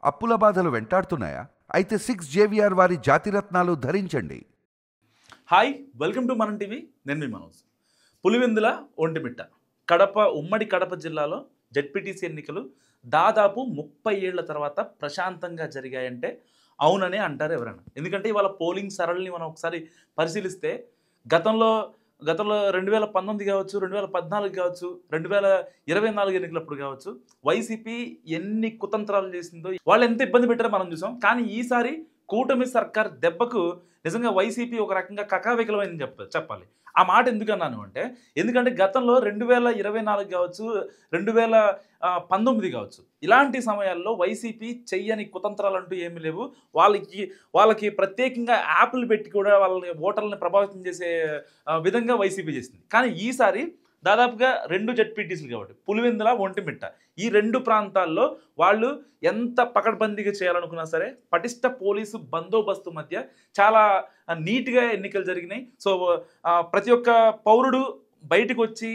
అప్పుల బాధలు వెంటాడుతున్నాయా? అయితే 6 జేవిఆర్ వారి జాతిరత్నాలు ధరించండి. హాయ్, వెల్కమ్ టు మనం టీవీ. నేను మీ మనోజ్. పులివెందుల, ఒంటిమిట్ట, ఉమ్మడి కడప జిల్లాలో జెడ్పీటీసీ ఎన్నికలు దాదాపు 30 ఏళ్ల తర్వాత ప్రశాంతంగా జరిగాయంటే అవుననే అంటారు ఎవరైనా. ఎందుకంటే ఇవాళ పోలింగ్ సరళిని మనం ఒకసారి పరిశీలిస్తే గతంలో గతంలో 2019 కావచ్చు, 2014 కావచ్చు, 2024 ఎన్నికలప్పుడు కావచ్చు, వైసీపీ ఎన్ని కుతంత్రాలు చేసిందో, వాళ్ళు ఎంత ఇబ్బంది పెట్టారో మనం చూసాం. కానీ ఈసారి కూటమి సర్కార్ దెబ్బకు నిజంగా వైసీపీ ఒక రకంగా కకావికలమైందని చెప్పాలి. ఆ మాట ఎందుకన్నాను అంటే, ఎందుకంటే గతంలో 2024 కావచ్చు, 2019 కావచ్చు, ఇలాంటి సమయాల్లో వైసీపీ చెయ్యని కుతంత్రాలు అంటూ ఏమీ లేవు. వాళ్ళకి ప్రత్యేకంగా యాప్లు పెట్టి కూడా వాళ్ళని ఓటర్లని ప్రభావితం చేసే విధంగా వైసీపీ చేసింది. కానీ ఈసారి దాదాపుగా 2 జెడ్పీటీసీలు కాబట్టి పులివెందుల, ఒంటిమిట్ట, ఈ 2 ప్రాంతాల్లో వాళ్ళు ఎంత పకడ్బందీగా చేయాలనుకున్నా సరే పటిష్ట పోలీసు బందోబస్తు మధ్య చాలా నీట్గా ఎన్నికలు జరిగినాయి. సో ప్రతి ఒక్క పౌరుడు బయటకు వచ్చి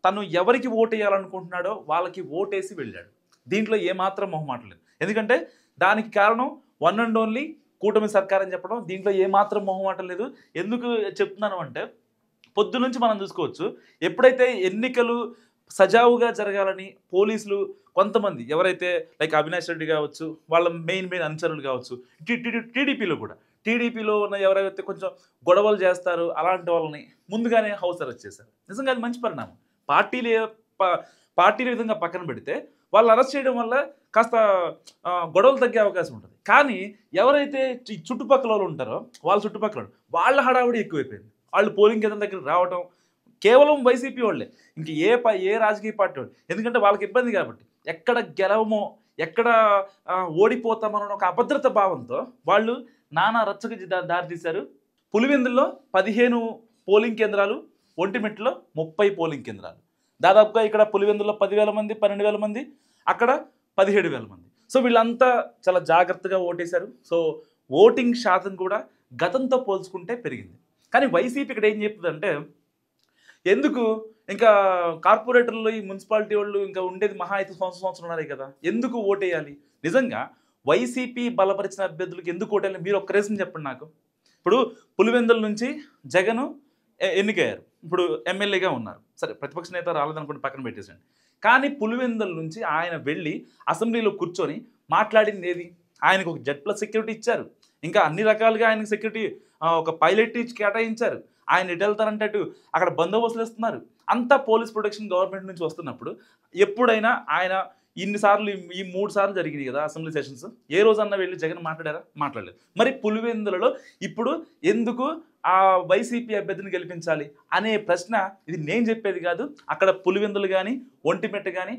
తను ఎవరికి ఓటు వేయాలనుకుంటున్నాడో వాళ్ళకి ఓటేసి వెళ్ళాడు. దీంట్లో ఏమాత్రం మొహమాటం లేదు. ఎందుకంటే దానికి కారణం వన్ అండ్ ఓన్లీ కూటమి సర్కార్ అని చెప్పడం. దీంట్లో ఏమాత్రం మొహమాటం లేదు. ఎందుకు చెప్తున్నాను అంటే, పొద్దు నుంచి మనం చూసుకోవచ్చు, ఎప్పుడైతే ఎన్నికలు సజావుగా జరగాలని పోలీసులు కొంతమంది ఎవరైతే లైక్ అవినాష్ రెడ్డి కావచ్చు, వాళ్ళ మెయిన్ అనుచరులు కావచ్చు, టీడీపీలో ఉన్న ఎవరైతే కొంచెం గొడవలు చేస్తారో అలాంటి వాళ్ళని ముందుగానే హౌస్ అరెస్ట్ చేశారు. నిజంగా అది మంచి పరిణామం. పార్టీల విధంగా పక్కన పెడితే వాళ్ళు అరెస్ట్ చేయడం వల్ల కాస్త గొడవలు తగ్గే అవకాశం ఉంటుంది. కానీ ఎవరైతే చుట్టుపక్కల వాళ్ళు ఉంటారో వాళ్ళ హడావుడి ఎక్కువైపోయింది. వాళ్ళు పోలింగ్ కేంద్రం దగ్గరికి రావడం కేవలం వైసీపీ వాళ్ళే, ఇంక ఏ రాజకీయ పార్టీ వాళ్ళు. ఎందుకంటే వాళ్ళకి ఇబ్బంది కాబట్టి, ఎక్కడ గెలవమో ఎక్కడ ఓడిపోతామన్న ఒక అభద్రత భావంతో వాళ్ళు నానా రచ్చకు దారితీశారు. పులివెందుల్లో 15 పోలింగ్ కేంద్రాలు, ఒంటిమిట్టలో 30 పోలింగ్ కేంద్రాలు. దాదాపుగా ఇక్కడ పులివెందుల్లో 10,000 మంది, 12,000 మంది, అక్కడ 17,000 మంది. సో వీళ్ళంతా చాలా జాగ్రత్తగా ఓటేశారు. సో ఓటింగ్ శాతం కూడా గతంతో పోల్చుకుంటే పెరిగింది. కానీ వైసీపీ ఇక్కడ ఏం చెప్తుందంటే, ఎందుకు ఇంకా కార్పొరేటర్లు, ఈ మున్సిపాలిటీ వాళ్ళు ఇంకా ఉండేది మహా అయితే సంవత్సరాలే కదా, ఎందుకు ఓటేయాలి? నిజంగా వైసీపీ బలపరిచిన అభ్యర్థులకు ఎందుకు ఓటేయాలి? మీరు ఒక్క రీజన్ చెప్పండి నాకు. ఇప్పుడు పులివెందుల నుంచి జగన్ ఎన్నికయ్యారు, ఇప్పుడు ఎమ్మెల్యేగా ఉన్నారు. సరే, ప్రతిపక్ష నేత రాలేదనుకుంటే పక్కన పెట్టేసండి. కానీ పులివెందుల నుంచి ఆయన వెళ్ళి అసెంబ్లీలో కూర్చొని మాట్లాడింది ఏది? ఆయనకు ఒక జెడ్+ సెక్యూరిటీ ఇచ్చారు, ఇంకా అన్ని రకాలుగా ఆయనకు సెక్యూరిటీ ఒక పైలట్ ఇచ్చి కేటాయించారు. ఆయన ఎటు వెళ్తారంటే అటు అక్కడ బందోబస్తులు ఇస్తున్నారు. అంతా పోలీస్ ప్రొటెక్షన్ గవర్నమెంట్ నుంచి వస్తున్నప్పుడు ఎప్పుడైనా ఆయన ఇన్నిసార్లు, ఈ 3 సార్లు జరిగినాయి కదా అసెంబ్లీ సెషన్స్, ఏ రోజన్నా వెళ్ళి జగన్ మాట్లాడారా? మాట్లాడలేదు. మరి పులివెందులలో ఇప్పుడు ఎందుకు ఆ వైసీపీ అభ్యర్థిని గెలిపించాలి అనే ప్రశ్న, ఇది నేను చెప్పేది కాదు, అక్కడ పులివెందులు కానీ ఒంటిమిట్ట కానీ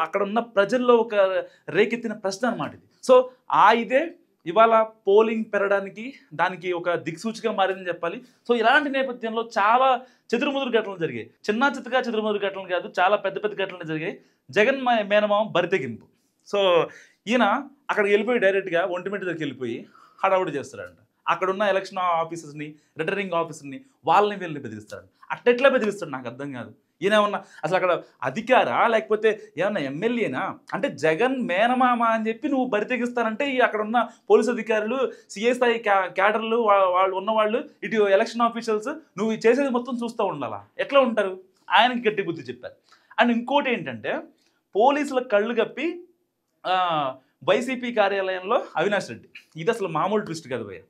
అక్కడ ఉన్న ప్రజల్లో ఒక రేకెత్తిన ప్రశ్న అన్నమాట ఇది. సో ఇదే ఇవాళ పోలింగ్ పెరగడానికి దానికి ఒక దిక్సూచిగా మారిందని చెప్పాలి. సో ఇలాంటి నేపథ్యంలో చాలా చెదురుముదురు ఘటనలు జరిగాయి. చిన్న చిత్తగా చెదురుముదురు ఘటనలు కాదు, చాలా పెద్ద పెద్ద ఘటనలు జరిగాయి. జగన్ మేనమామ బరితెగింపు. సో ఈయన అక్కడికి వెళ్ళిపోయి డైరెక్ట్గా ఒంటిమిట్ట దగ్గరికి వెళ్ళిపోయి హడావుడి చేస్తాడంట. అక్కడున్న ఎలక్షన్ ఆఫీసర్స్ని, రిటర్నింగ్ ఆఫీసర్ని, వాళ్ళని వీళ్ళని బెదిరిస్తాడంట. అట్టెట్లా బెదిరిస్తాడు నాకు అర్థం కాదు. ఈయన ఏమన్నా అసలు అక్కడ అధికారా లేకపోతే ఏమన్నా ఎమ్మెల్యేనా? అంటే జగన్ మేనమామ అని చెప్పి నువ్వు బరితెగిస్తానంటే అక్కడ ఉన్న పోలీసు అధికారులు, సిఐ స్థాయి క్యాడర్లు, వాళ్ళు ఉన్నవాళ్ళు, ఇటు ఎలక్షన్ ఆఫీషియల్స్, నువ్వు చేసేది మొత్తం చూస్తూ ఉండాలా? ఎట్లా ఉంటారు? ఆయనకి గట్టి బుద్ధి చెప్పారు. అండ్ ఇంకోటి ఏంటంటే, పోలీసుల కళ్ళు కప్పి వైసీపీ కార్యాలయంలో అవినాష్ రెడ్డి, ఇది అసలు మామూలు ట్విస్ట్ కదా భయ్య.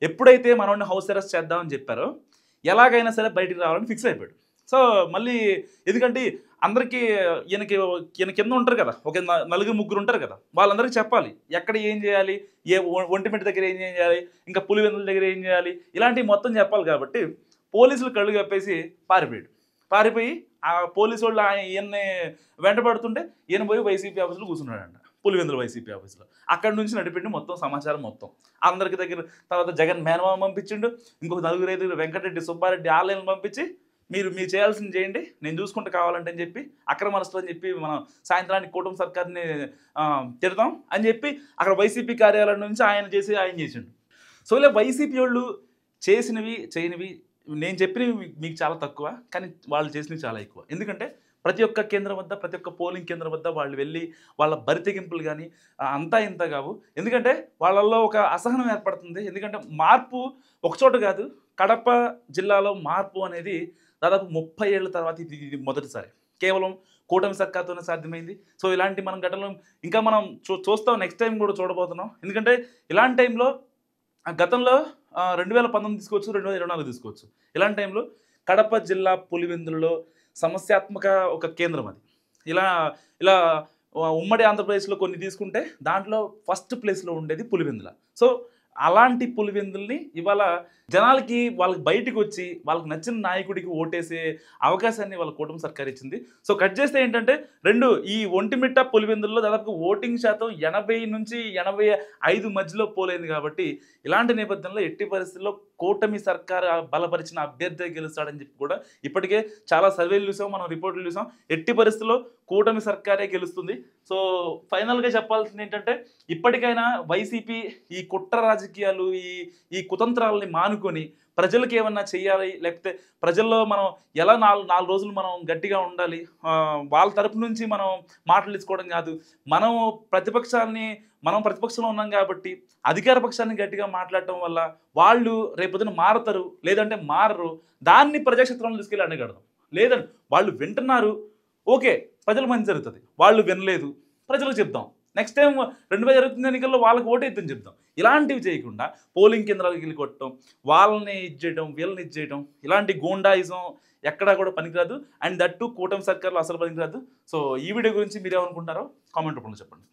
ఎప్పుడైతే మనోడిని హౌస్ అరెస్ట్ చేద్దామని చెప్పారో ఎలాగైనా సరే బయటికి రావాలని ఫిక్స్ అయిపోయాడు. సో మళ్ళీ ఎందుకంటే అందరికీ ఈయన కింద ఉంటారు కదా, ఒక 4-3 ఉంటారు కదా, వాళ్ళందరికీ చెప్పాలి ఎక్కడ ఏం చేయాలి, ఒంటిమిట్ట దగ్గర ఏం చేయాలి, ఇంకా పులివెందుల దగ్గర ఏం చేయాలి, ఇలాంటివి మొత్తం చెప్పాలి. కాబట్టి పోలీసులు కళ్ళు కప్పేసి పారిపోయి ఆ పోలీసు వాళ్ళు ఈయన్ని వెంటబడుతుంటే ఈయన పోయి వైసీపీ ఆఫీసులో కూర్చున్నాడంట, పులివెందుల వైసీపీ ఆఫీసులో. అక్కడి నుంచి నడిపిండి మొత్తం సమాచారం మొత్తం అందరికి దగ్గర. తర్వాత జగన్ మేనమామ పంపించిండు, ఇంకొక 4-5 వెంకటరెడ్డి, సుబ్బారెడ్డి ఆలయాలను పంపించి మీరు చేయాల్సింది చేయండి, నేను చూసుకుంటూ కావాలంటే అని చెప్పి, అక్రమస్తులు అని చెప్పి మనం సాయంత్రానికి కూటమి సర్కార్ని తిడతాం అని చెప్పి అక్కడ వైసీపీ కార్యాలయం నుంచి ఆయన చేసిండు. సో ఇలా వైసీపీ వాళ్ళు చేసినవి చేయనివి నేను చెప్పినవి మీకు చాలా తక్కువ, కానీ వాళ్ళు చేసినవి చాలా ఎక్కువ. ఎందుకంటే ప్రతి ఒక్క కేంద్రం వద్ద, ప్రతి ఒక్క పోలింగ్ కేంద్రం వద్ద వాళ్ళు వెళ్ళి వాళ్ళ బరితెగింపులు కానీ అంతా ఇంత కావు. ఎందుకంటే వాళ్ళల్లో ఒక అసహనం ఏర్పడుతుంది. ఎందుకంటే మార్పు ఒకచోట కాదు, కడప జిల్లాలో మార్పు అనేది దాదాపు 30 ఏళ్ల తర్వాత ఇది మొదటిసారి కేవలం కూటమి సర్కార్తోనే సాధ్యమైంది. సో ఇలాంటి మనం ఘటనలు ఇంకా మనం చూస్తాం, నెక్స్ట్ టైం కూడా చూడబోతున్నాం. ఎందుకంటే ఇలాంటి టైంలో గతంలో 2019 తీసుకోవచ్చు, 2024 తీసుకోవచ్చు. ఇలాంటి టైంలో కడప జిల్లా పులివెందులలో సమస్యాత్మక ఒక కేంద్రం అది. ఇలా ఇలా ఉమ్మడి ఆంధ్రప్రదేశ్లో కొన్ని తీసుకుంటే దాంట్లో ఫస్ట్ ప్లేస్లో ఉండేది పులివెందుల. సో అలాంటి పులివెందుల్ని ఇవాళ జనాలకి వాళ్ళకి బయటకు వచ్చి వాళ్ళకి నచ్చిన నాయకుడికి ఓటేసే అవకాశాన్ని వాళ్ళ కూటమి సర్కార్ ఇచ్చింది. సో కట్ చేస్తే ఏంటంటే ఈ ఒంటిమిట్ట పులివెందుల్లో దాదాపు ఓటింగ్ శాతం 80 నుంచి 85 మధ్యలో పోలేదు. కాబట్టి ఇలాంటి నేపథ్యంలో ఎట్టి పరిస్థితుల్లో కూటమి సర్కార్ బలపరిచిన అభ్యర్థి గెలుస్తాడని చెప్పి కూడా ఇప్పటికే చాలా సర్వేలు చూసాం, మనం రిపోర్టులు చూసాం. ఎట్టి పరిస్థితుల్లో కూటమి సర్కారే గెలుస్తుంది. సో ఫైనల్గా చెప్పాల్సింది ఏంటంటే ఇప్పటికైనా వైసీపీ ఈ కుట్ర రాజకీయాలు, ఈ కుతంత్రాలని మానుకొని ప్రజలకు ఏమన్నా చెయ్యాలి, లేకపోతే ప్రజల్లో మనం ఎలా 4 రోజులు మనం గట్టిగా ఉండాలి, వాళ్ళ తరపు నుంచి మనం మాటలు తీసుకోవడం కాదు, మనం ప్రతిపక్షంలో ఉన్నాం కాబట్టి అధికార పక్షాన్ని గట్టిగా మాట్లాడటం వల్ల వాళ్ళు రేపొద్దున మారతారు, లేదంటే మారరు. దాన్ని ప్రజాక్షేత్రంలో తీసుకెళ్ళి అడగడదాం. లేదండి వాళ్ళు వింటున్నారు, ఓకే ప్రజలు మంచి జరుగుతుంది, వాళ్ళు వినలేదు ప్రజలకు చెప్దాం, నెక్స్ట్ టైం 2020 ఎన్నికల్లో వాళ్ళకి ఓటేద్దని చెప్దాం. ఇలాంటివి చేయకుండా పోలింగ్ కేంద్రాలకు వెళ్ళి కొట్టడం, వాళ్ళని ఇచ్చేయడం, వీళ్ళని ఇచ్చేయడం, ఇలాంటి గూండాయిజం ఎక్కడా కూడా పనికిరాదు. అండ్ దట్టు కూటమి సర్కార్లో అసలు పనికిరాదు. సో ఈ వీడియో గురించి మీరేమనుకుంటారో కామెంట్ రూపంలో చెప్పండి.